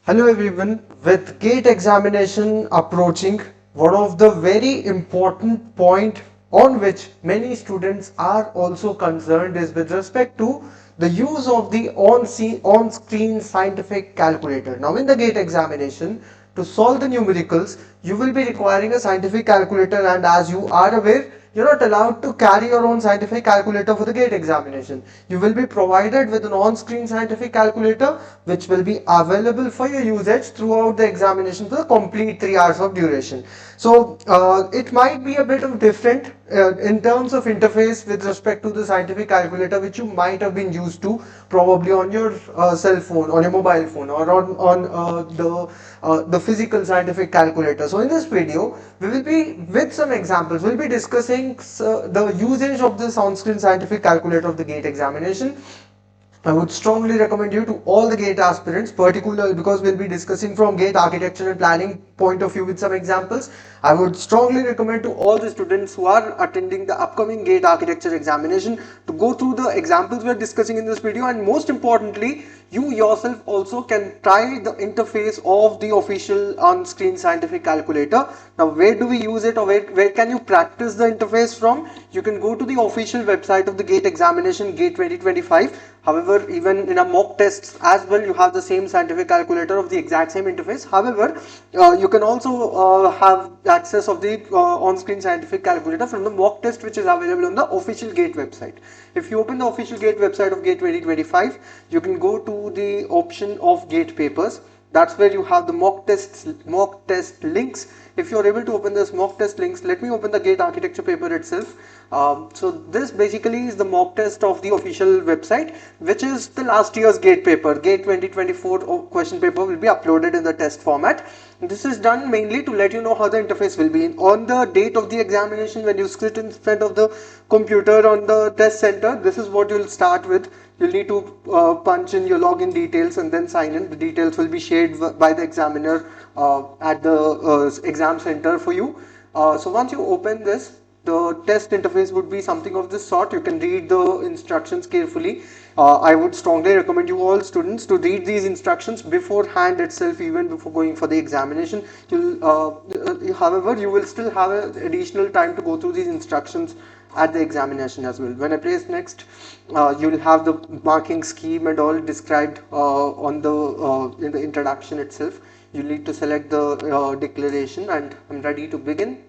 Hello everyone. With GATE examination approaching, one of the very important point on which many students are also concerned is with respect to the use of the on-screen scientific calculator. Now in the GATE examination, to solve the numericals, you will be requiring a scientific calculator, and as you are aware, you're not allowed to carry your own scientific calculator for the GATE examination. You will be provided with an on-screen scientific calculator which will be available for your usage throughout the examination for the complete 3 hours of duration. So it might be a bit of different in terms of interface with respect to the scientific calculator which you might have been used to probably on your cell phone, on your mobile phone, or on the physical scientific calculator. So in this video, we will be with some examples. We'll be discussing the usage of this on-screen scientific calculator of the GATE examination. I would strongly recommend you to all the GATE aspirants, particularly because we'll be discussing from GATE architecture and planning point of view with some examples. I would strongly recommend to all the students who are attending the upcoming GATE architecture examination to go through the examples we're discussing in this video, and most importantly, you yourself also can try the interface of the official on-screen scientific calculator. Now, where do we use it, or where can you practice the interface from? You can go to the official website of the GATE examination, GATE 2025. However, even in a mock tests as well, you have the same scientific calculator of the exact same interface. However, you can also have access of the on-screen scientific calculator from the mock test which is available on the official GATE website. If you open the official GATE website of GATE 2025, you can go to the option of GATE papers. That's where you have the mock test links. If you're able to open this mock test links, let me open the GATE architecture paper itself. So this basically is the mock test of the official website, which is the last year's GATE paper. GATE 2024 question paper will be uploaded in the test format. This is done mainly to let you know how the interface will be. On the date of the examination, when you sit in front of the computer on the test center, this is what you'll start with. You'll need to punch in your login details and then sign in. The details will be shared by the examiner at the exam center for you. So once you open this, the test interface would be something of this sort. You can read the instructions carefully. I would strongly recommend you all students to read these instructions beforehand itself, even before going for the examination. However, you will still have an additional time to go through these instructions at the examination as well. When I press next, you will have the marking scheme and all described in the introduction itself. You need to select the declaration, and I'm ready to begin.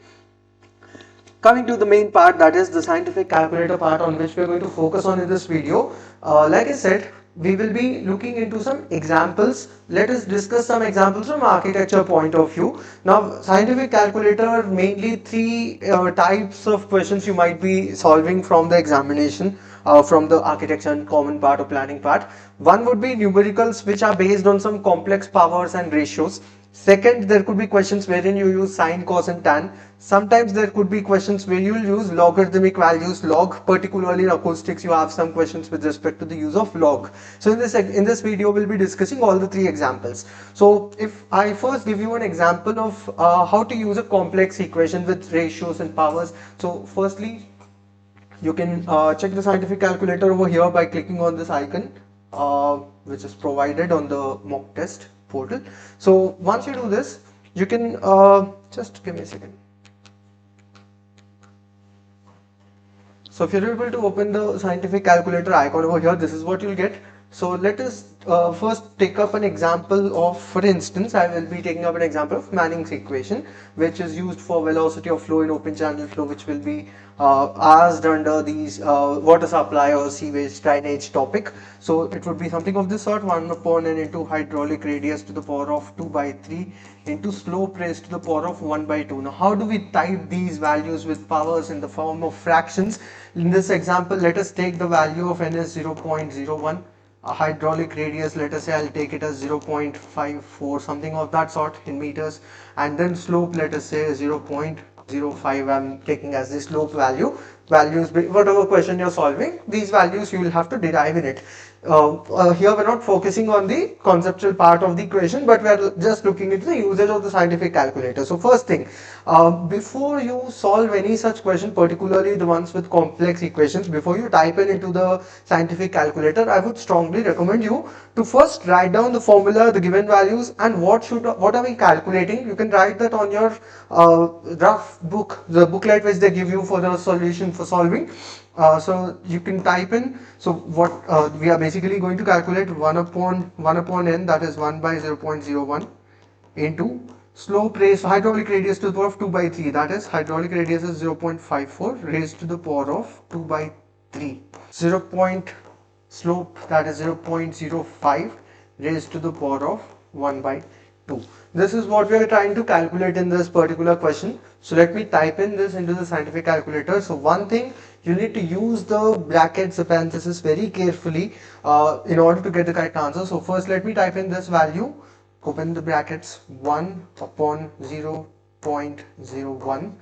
Coming to the main part, that is the scientific calculator part, on which we are going to focus on in this video. Like I said, we will be looking into some examples. Let us discuss some examples from architecture point of view. Now, scientific calculator, mainly three types of questions you might be solving from the examination, from the architecture and common part or planning part. One would be numericals, which are based on some complex powers and ratios. Second, there could be questions wherein you use sine, cos and tan. Sometimes there could be questions where you will use logarithmic values, log. Particularly in acoustics, you have some questions with respect to the use of log. So in this video, we'll be discussing all the three examples. So if I first give you an example of how to use a complex equation with ratios and powers. So firstly, you can check the scientific calculator over here by clicking on this icon, which is provided on the mock test portal. So once you do this, you can just give me a second. So if you're able to open the scientific calculator icon over here, this is what you'll get. So let us first take up an example of, for instance, I will be taking up an example of Manning's equation, which is used for velocity of flow in open channel flow, which will be asked under these water supply or sewage drainage topic. So it would be something of this sort: 1 upon n into hydraulic radius to the power of 2 by 3 into slope raised to the power of 1 by 2. Now, how do we type these values with powers in the form of fractions? In this example, let us take the value of n as 0.01. A hydraulic radius, let us say I'll take it as 0.54, something of that sort in meters, and then slope, let us say 0.05, I'm taking as the slope value. values, whatever question you're solving, these values you will have to derive in it. Here we're not focusing on the conceptual part of the equation, but we're just looking into the usage of the scientific calculator. So first thing, before you solve any such question, particularly the ones with complex equations, before you type in into the scientific calculator, I would strongly recommend you to first write down the formula, the given values, and what are we calculating. You can write that on your rough book, the booklet which they give you for the solution for solving. So you can type in, so what we are basically going to calculate 1 upon n, that is 1 by 0.01 into slope raised hydraulic radius to the power of 2 by 3, that is hydraulic radius is 0.54 raised to the power of 2 by 3. 0. Slope, that is 0.05 raised to the power of 1 by 2. This is what we are trying to calculate in this particular question. So let me type in this into the scientific calculator. So one thing, you need to use the brackets, the parentheses very carefully in order to get the correct answer. So first let me type in this value, open the brackets, 1 upon 0.01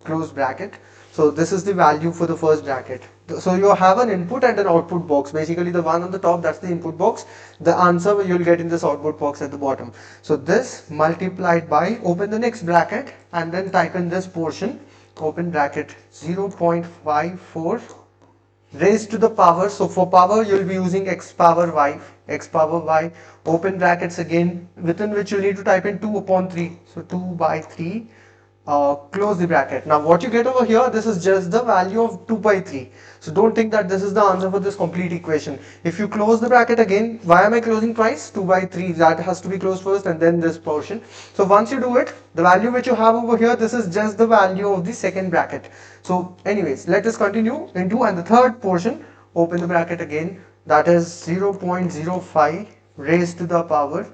close bracket. So this is the value for the first bracket. So you have an input and an output box. Basically the one on the top, that's the input box. The answer you'll get in this output box at the bottom. So this multiplied by, open the next bracket and then type in this portion, open bracket, 0.54 raised to the power. So for power you'll be using x power y, open brackets again, within which you need to type in 2 upon 3. So 2 by 3. Close the bracket. Now what you get over here, this is just the value of 2 by 3. So don't think that this is the answer for this complete equation. If you close the bracket again, why am I closing twice? 2 by 3, that has to be closed first and then this portion. So once you do it, the value which you have over here, this is just the value of the second bracket. So anyways, let us continue into, and the third portion, open the bracket again, that is 0.05 raised to the power,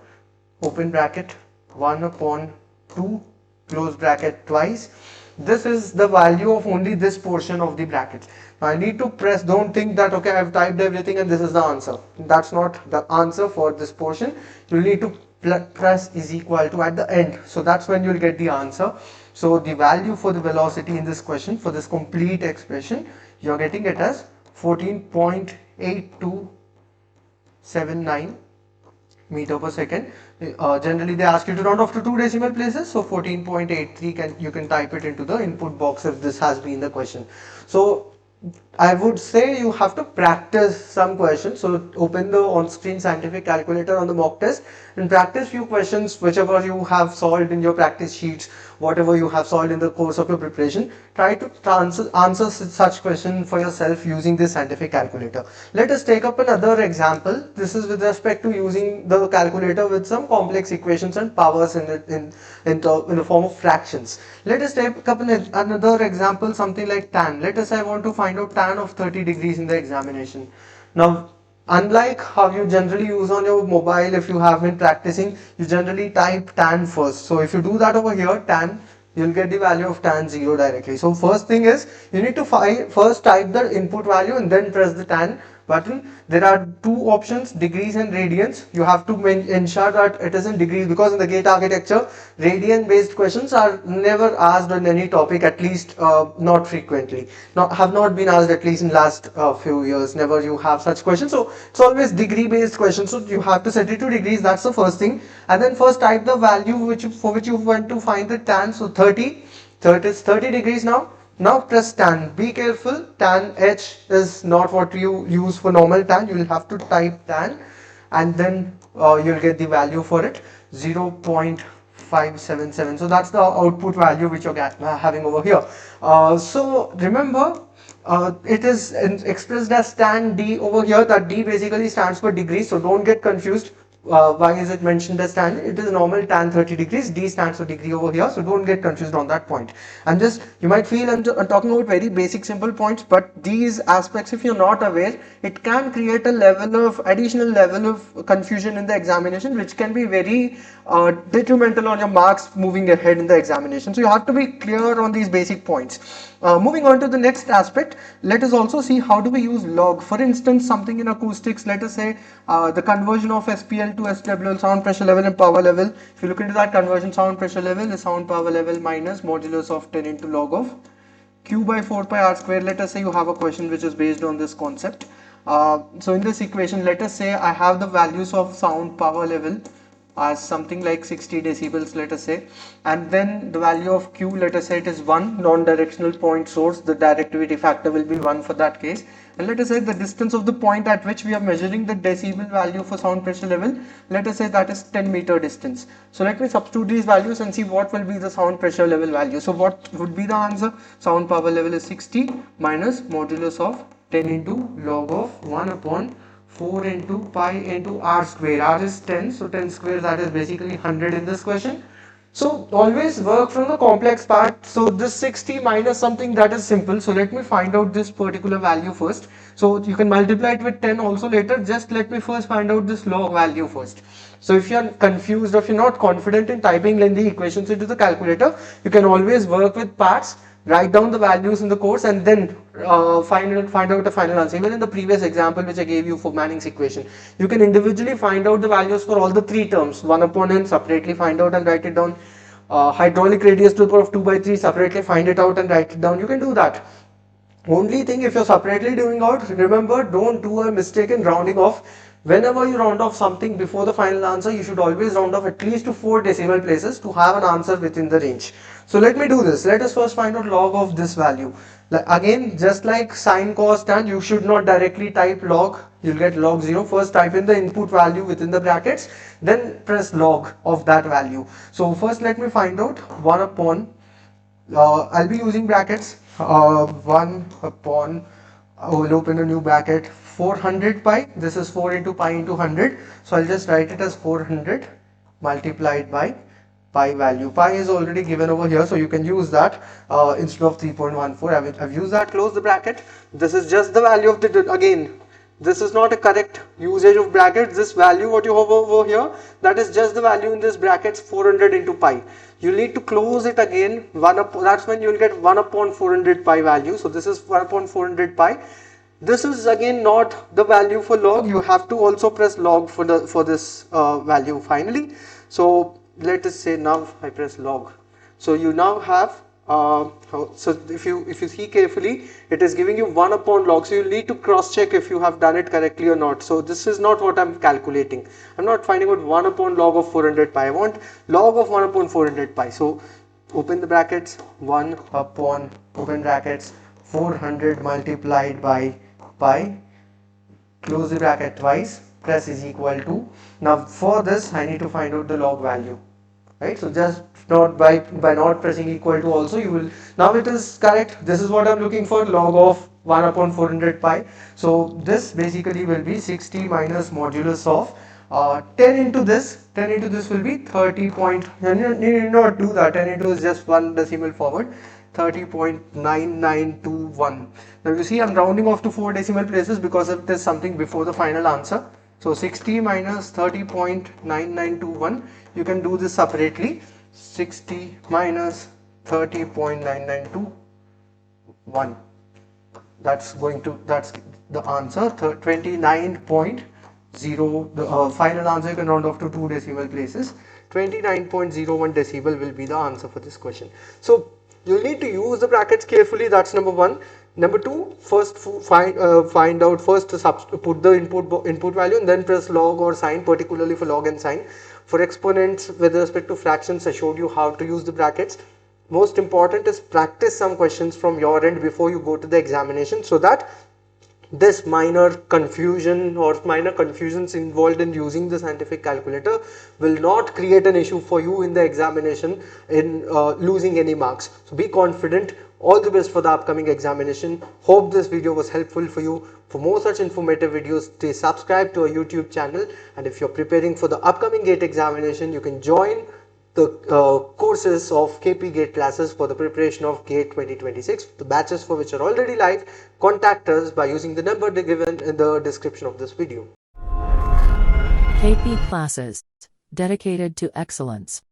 open bracket, 1 upon 2, close bracket twice. This is the value of only this portion of the bracket. Now I need to press, don't think that okay, I've typed everything and this is the answer. That's not the answer for this portion. You need to press is equal to at the end. So that's when you'll get the answer. So the value for the velocity in this question, for this complete expression, you're getting it as 14.8279 meter per second. Generally they ask you to round off to 2 decimal places, so 14.83 you can type it into the input box if this has been the question. So I would say you have to practice some questions. So open the on-screen scientific calculator on the mock test and practice few questions whichever you have solved in your practice sheets, whatever you have solved in the course of your preparation. Try to answer such question for yourself using this scientific calculator. Let us take up another example. This is with respect to using the calculator with some complex equations and powers in the form of fractions. Let us take up another example, something like tan. Let us say I want to find out tan of 30 degrees in the examination. Now unlike how you generally use on your mobile, if you have been practicing, you generally type tan first. So if you do that over here, tan, you'll get the value of tan 0 directly. So first thing is, you need to first type the input value and then press the tan button. There are two options, degrees and radians. You have to ensure that it is in degrees, because in the gate architecture, radian based questions are never asked on any topic, at least not frequently. Have not been asked at least in last few years. Never you have such questions. So it's always degree based questions. So you have to set it to degrees. That's the first thing. And then first type the value for which you want to find the tan. So 30 is 30 degrees now. Now press tan. Be careful, tan H is not what you use for normal tan. You will have to type tan and then you'll get the value for it, 0.577. So that's the output value which you're having over here. So remember, it is expressed as tan D over here. That D basically stands for degrees, so don't get confused. Why is it mentioned as tan? It is normal tan 30 degrees. D stands for degree over here, so don't get confused on that point. And just, you might feel I'm talking about very basic simple points, but these aspects, if you're not aware, it can create a additional level of confusion in the examination, which can be very detrimental on your marks moving ahead in the examination. So you have to be clear on these basic points. Moving on to the next aspect, let us also see how do we use log. For instance, something in acoustics, let us say the conversion of SPL to SWL, sound pressure level and power level. If you look into that conversion, sound pressure level is sound power level minus modulus of 10 into log of q by 4 pi r square. Let us say you have a question which is based on this concept. So in this equation, let us say I have the values of sound power level as something like 60 decibels, let us say, and then the value of q, let us say it is 1, non-directional point source, the directivity factor will be 1 for that case, and let us say the distance of the point at which we are measuring the decibel value for sound pressure level, let us say that is 10 meter distance. So let me substitute these values and see what will be the sound pressure level value. So what would be the answer? Sound power level is 60 minus modulus of 10 into log of 1 upon 4 into pi into r square. R is 10, so 10 square, that is basically 100 in this question. So always work from the complex part. So this 60 minus something, that is simple. So let me find out this particular value first. So you can multiply it with 10 also later. Just let me first find out this log value first. So if you are confused or if you're not confident in typing lengthy equations into the calculator, you can always work with parts, write down the values in the course, and then find out the final answer. Even in the previous example which I gave you for Manning's equation, you can individually find out the values for all the three terms. 1 upon n, separately find out and write it down. Hydraulic radius to the power of 2 by 3, separately find it out and write it down. You can do that. Only thing, if you're separately doing out, remember, don't do a mistake in rounding off. Whenever you round off something before the final answer, you should always round off at least to 4 decimal places to have an answer within the range. So let me do this. Let us first find out log of this value. Again, just like sine, cos, tan, you should not directly type log. You'll get log 0. First type in the input value within the brackets, then press log of that value. So first let me find out 1 upon, I'll be using brackets, 1 upon, I will open a new bracket, 400 pi, this is 4 into pi into 100, so I'll just write it as 400 multiplied by pi value. Pi is already given over here, so you can use that instead of 3.14. I've used that, close the bracket. This is just the value of the, again, this is not a correct usage of brackets. This value what you have over here, that is just the value in this brackets, 400 into pi. You need to close it again, that's when you will get 1 upon 400 pi value. So this is 1 upon 400 pi. This is again not the value for log. You have to also press log for this value finally. So let us say now I press log. So you now have so if you see carefully, it is giving you 1 upon log. So you need to cross check if you have done it correctly or not. So this is not what I'm calculating. I'm not finding out 1 upon log of 400 pi. I want log of 1 upon 400 pi. So open the brackets, 1 upon, open brackets, 400 multiplied by pi, close the bracket twice, press is equal to. Now for this I need to find out the log value, right? So just not by not pressing equal to also, you will, now it is correct. This is what I'm looking for, log of 1 upon 400 pi. So this basically will be 60 minus modulus of 10 into this will be 30 point, you need not do that, 10 into is just one decimal forward, 30.9921. Now you see I'm rounding off to 4 decimal places because it is something before the final answer. So 60 minus 30.9921, you can do this separately. 60 minus 30.9921, that's the answer, 29.0. The final answer you can round off to 2 decimal places. 29.01 decibel will be the answer for this question. So you need to use the brackets carefully, that's number 1. Number 2, first find out, first put the input value and then press log or sine, particularly for log and sine. For exponents with respect to fractions, I showed you how to use the brackets. Most important is practice some questions from your end before you go to the examination, so that this minor confusion or minor confusions involved in using the scientific calculator will not create an issue for you in the examination in losing any marks. So be confident. All the best for the upcoming examination. Hope this video was helpful for you. For more such informative videos, stay subscribed to our YouTube channel, and if you're preparing for the upcoming GATE examination, you can join the courses of KP GATE classes for the preparation of GATE 2026. The batches for which are already live, contact us by using the number given in the description of this video. KP classes, dedicated to excellence.